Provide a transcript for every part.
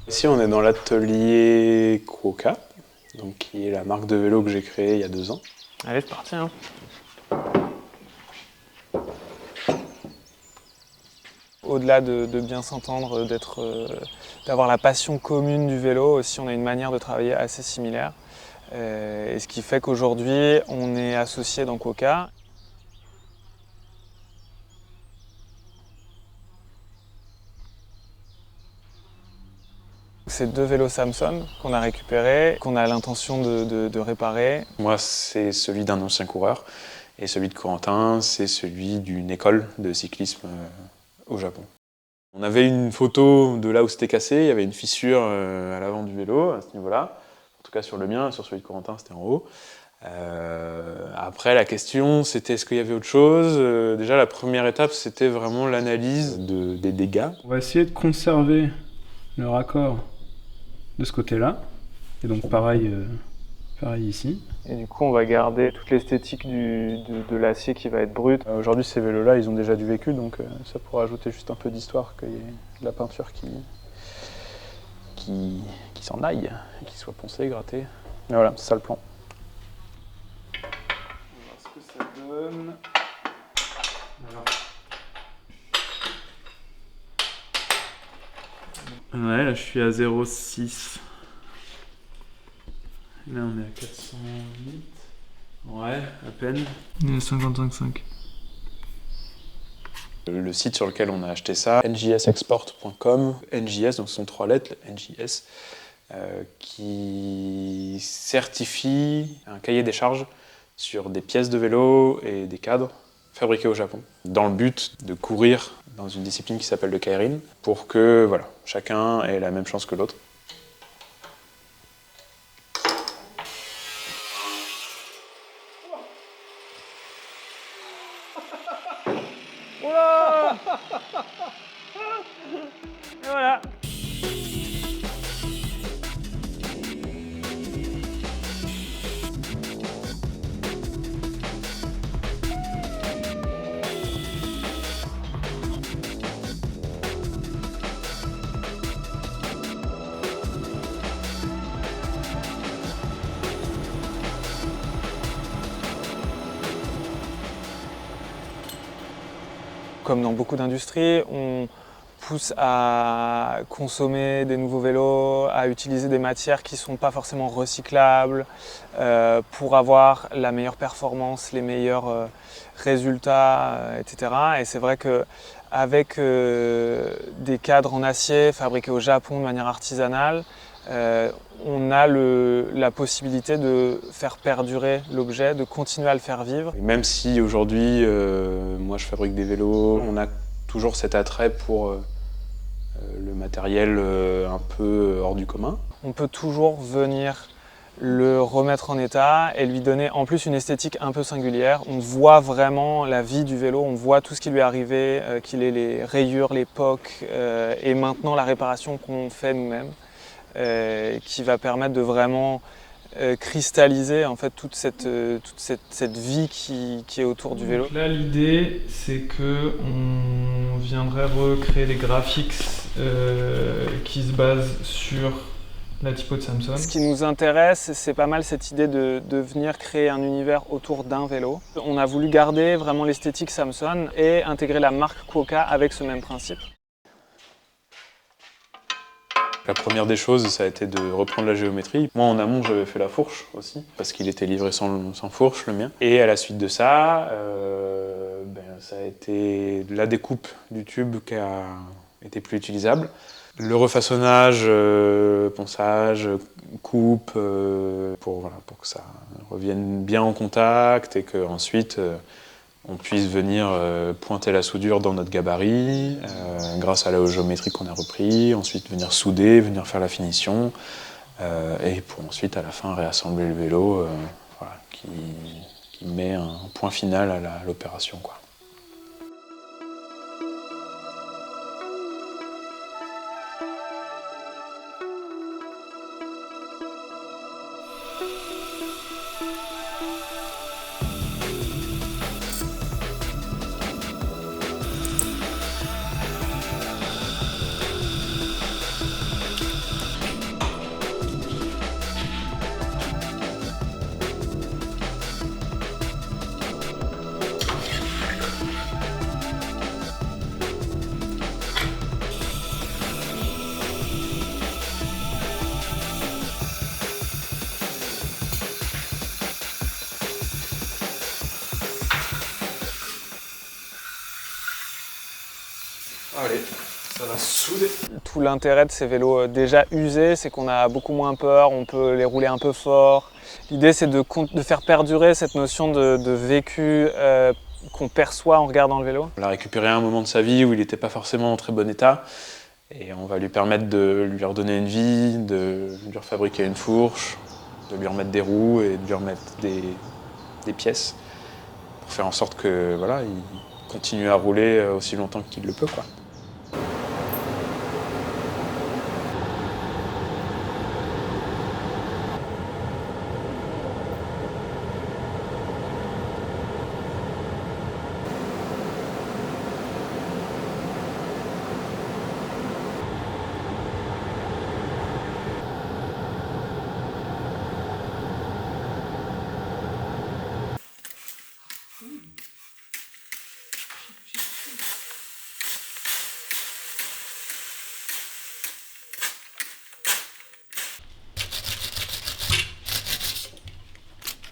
Ici, on est dans l'atelier Quokka, donc qui est la marque de vélo que j'ai créée il y a 2 ans. Allez, c'est parti, hein. Au-delà de bien s'entendre, d'avoir la passion commune du vélo, aussi on a une manière de travailler assez similaire. Et ce qui fait qu'aujourd'hui, on est associés dans Quokka. C'est 2 vélos Samson qu'on a récupérés, qu'on a l'intention de réparer. Moi, c'est celui d'un ancien coureur, et celui de Corentin, c'est celui d'une école de cyclisme au Japon. On avait une photo de là où c'était cassé, il y avait une fissure à l'avant du vélo, à ce niveau-là. En tout cas sur le mien, sur celui de Corentin, c'était en haut. Après, la question, c'était est-ce qu'il y avait autre chose. Déjà, la première étape, c'était vraiment l'analyse des dégâts. On va essayer de conserver le raccord de ce côté-là. Et donc pareil ici. Et du coup, on va garder toute l'esthétique de l'acier qui va être brut. Aujourd'hui, ces vélos-là, ils ont déjà du vécu, donc ça pourra ajouter juste un peu d'histoire, qu'il y ait de la peinture qui s'en aille, qui soit poncée, grattée. Et voilà, c'est ça le plan. On va voir ce que ça donne. Ouais, là je suis à 0,6. Là on est à 408. Ouais, à peine. Il est à 55,5. Le site sur lequel on a acheté ça, njsexport.com, NJS, donc ce sont 3 lettres, NJS, qui certifie un cahier des charges sur des pièces de vélo et des cadres fabriqués au Japon, dans le but de courir dans une discipline qui s'appelle le keirin, pour que voilà, chacun ait la même chance que l'autre. Oula! Et voilà! Comme dans beaucoup d'industries, on pousse à consommer des nouveaux vélos, à utiliser des matières qui ne sont pas forcément recyclables pour avoir la meilleure performance, les meilleurs résultats, etc. Et c'est vrai qu'avec des cadres en acier fabriqués au Japon de manière artisanale, on a la possibilité de faire perdurer l'objet, de continuer à le faire vivre. Et même si aujourd'hui, moi je fabrique des vélos, on a toujours cet attrait pour le matériel un peu hors du commun. On peut toujours venir le remettre en état et lui donner en plus une esthétique un peu singulière. On voit vraiment la vie du vélo, on voit tout ce qui lui est arrivé, qu'il ait les rayures, les pocs et maintenant la réparation qu'on fait nous-mêmes. Qui va permettre de vraiment cristalliser en fait toute cette vie qui est autour du vélo. Donc là l'idée c'est que on viendrait recréer des graphiques qui se basent sur la typo de Samson. Ce qui nous intéresse, c'est pas mal cette idée de venir créer un univers autour d'un vélo. On a voulu garder vraiment l'esthétique Samson et intégrer la marque Quokka avec ce même principe. La première des choses, ça a été de reprendre la géométrie. Moi, en amont, j'avais fait la fourche aussi, parce qu'il était livré sans fourche, le mien. Et à la suite de ça, ça a été la découpe du tube qui a été plus utilisable. Le refaçonnage, ponçage, coupe, pour que ça revienne bien en contact et qu'ensuite on puisse venir pointer la soudure dans notre gabarit, grâce à la géométrie qu'on a repris, ensuite venir souder, venir faire la finition, et pour ensuite à la fin réassembler le vélo qui met un point final à l'opération, quoi. Allez, ça va souder. Tout l'intérêt de ces vélos déjà usés, c'est qu'on a beaucoup moins peur, on peut les rouler un peu fort. L'idée, c'est de faire perdurer cette notion de vécu qu'on perçoit en regardant le vélo. On l'a récupéré à un moment de sa vie où il n'était pas forcément en très bon état. Et on va lui permettre de lui redonner une vie, de lui refabriquer une fourche, de lui remettre des roues et de lui remettre des pièces pour faire en sorte que voilà, il continue à rouler aussi longtemps qu'il le peut, quoi.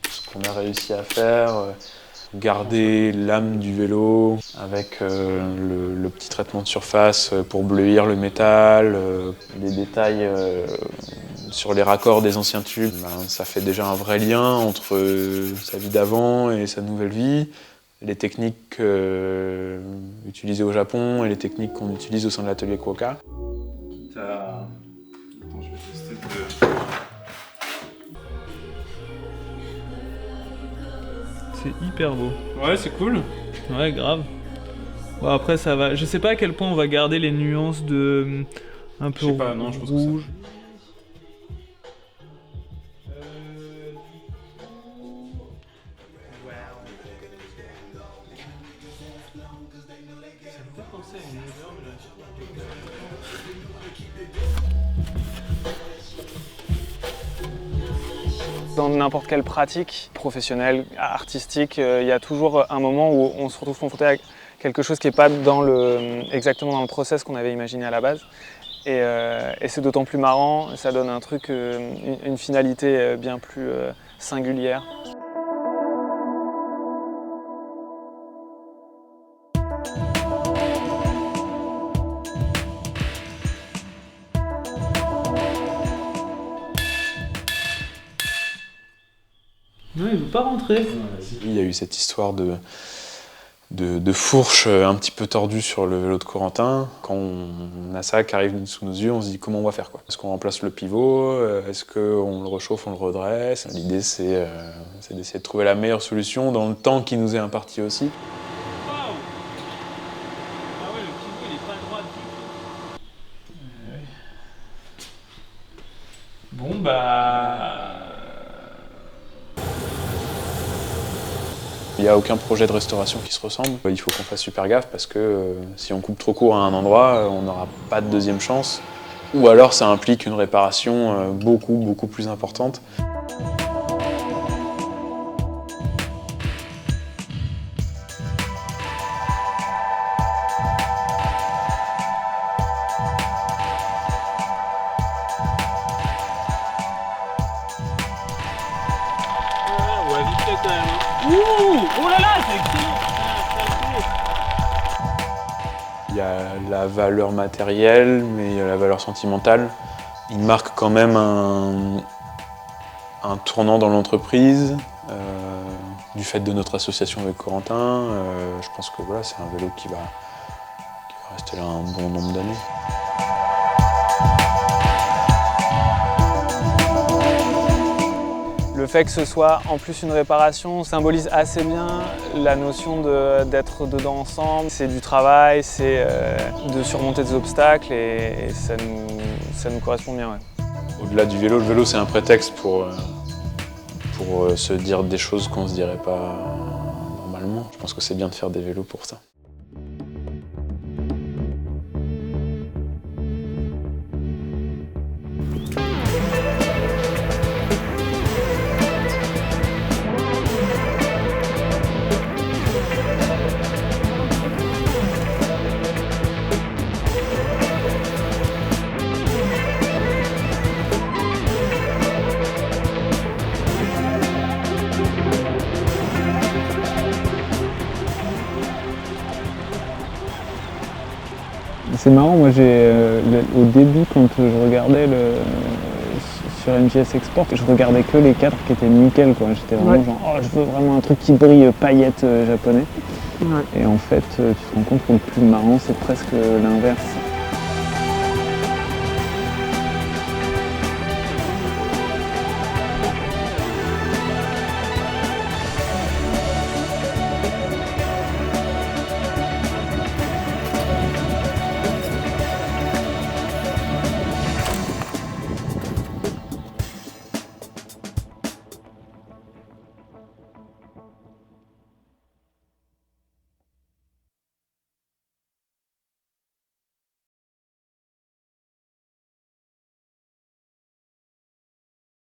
Ce qu'on a réussi à faire, garder l'âme du vélo avec le petit traitement de surface pour bleuir le métal, les détails sur les raccords des anciens tubes. Ça fait déjà un vrai lien entre sa vie d'avant et sa nouvelle vie. Les techniques utilisées au Japon et les techniques qu'on utilise au sein de l'atelier Quokka. Attends, je vais tester le... C'est hyper beau. Ouais, c'est cool. Ouais, grave. Bon, après, ça va. Je sais pas à quel point on va garder les nuances de un peu Je sais pas, non, je pense que ça- rouge. Dans n'importe quelle pratique professionnelle, artistique, il y a toujours un moment où on se retrouve confronté à quelque chose qui n'est pas exactement dans le process qu'on avait imaginé à la base. Et c'est d'autant plus marrant, ça donne un truc, une finalité bien plus singulière. Non, il veut pas rentrer. Il y a eu cette histoire de fourche un petit peu tordue sur le vélo de Corentin. Quand on a ça qui arrive sous nos yeux, on se dit comment on va faire, quoi. Est-ce qu'on remplace le pivot? Est-ce qu'on le réchauffe, on le redresse? L'idée, c'est d'essayer de trouver la meilleure solution dans le temps qui nous est imparti aussi. Bon bah... Il n'y a aucun projet de restauration qui se ressemble. Il faut qu'on fasse super gaffe parce que si on coupe trop court à un endroit, on n'aura pas de deuxième chance. Ou alors ça implique une réparation beaucoup plus importante. Oh là là, c'est excellent. Il y a la valeur matérielle, mais il y a la valeur sentimentale. Il marque quand même un tournant dans l'entreprise, du fait de notre association avec Corentin. Je pense que voilà, c'est un vélo qui va rester là un bon nombre d'années. Le fait que ce soit en plus une réparation symbolise assez bien la notion d'être dedans ensemble. C'est du travail, c'est de surmonter des obstacles et ça nous correspond bien. Ouais. Au-delà du vélo, le vélo c'est un prétexte pour se dire des choses qu'on ne se dirait pas normalement. Je pense que c'est bien de faire des vélos pour ça. C'est marrant, moi au début quand je regardais sur NGS Export, je regardais que les cadres qui étaient nickel, quoi. J'étais vraiment genre, oh, je veux vraiment un truc qui brille, paillettes japonais. Ouais. Et en fait, tu te rends compte que le plus marrant, c'est presque l'inverse.